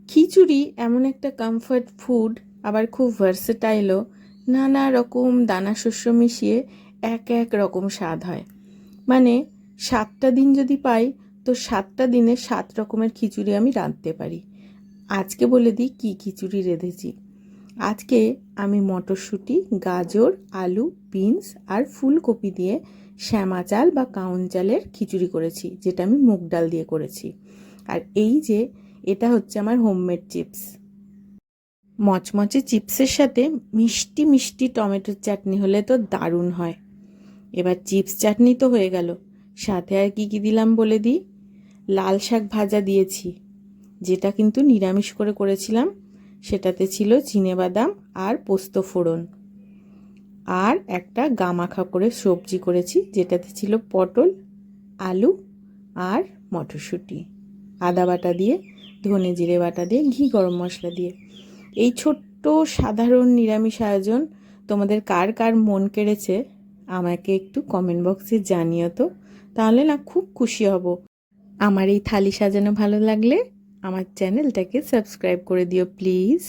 খিচুড়ি এমন একটা comfort food, আবার খুব ভার্সেটাইলও। নানা রকম দানা শস্য মিশিয়ে এক এক রকম স্বাদ হয়। মানে 7টা দিন যদি পাই, তো 7টা দিনে 7 রকমের খিচুড়ি আমি রাঁধতে পারি। আজকে বলে দিই কী খিচুড়ি রেঁধেছি। আজকে আমি মটরশুঁটি, গাজর, আলু, বিনস আর ফুলকপি দিয়ে শ্যামা চাল বা কাউন চালের খিচুড়ি করেছি, যেটা আমি মুগ ডাল দিয়ে করেছি। আর এই যে এটা হচ্ছে আমার হোমমেড চিপস। মচমচে চিপসের সাথে মিষ্টি মিষ্টি টমেটোর চাটনি হলে তো দারুণ হয়। এবার চিপস চাটনি তো হয়ে গেল, সাথে আর কি কি দিলাম বলে দিই। লাল শাক ভাজা দিয়েছি, যেটা কিন্তু নিরামিষ করে করেছিলাম। সেটাতে ছিল চিনেবাদাম আর পোস্ত ফোড়ন। আর একটা গামাখা করে সবজি করেছি, যেটাতে ছিল পটল, আলু আর মটরশুঁটি। আদা বাটা দিয়ে, ধনে জিরে বাটা দিয়ে, ঘি গরম মশলা দিয়ে। এই ছোট্ট সাধারণ নিরামিষ আয়োজন তোমাদের কার কার মন কেড়েছে আমাকে একটু কমেন্ট বক্সে জানিও তো। তাহলে না খুব খুশি হব। আমার এই থালি সাজানো ভালো লাগলে আমার চ্যানেলটাকে সাবস্ক্রাইব করে দিও প্লিজ।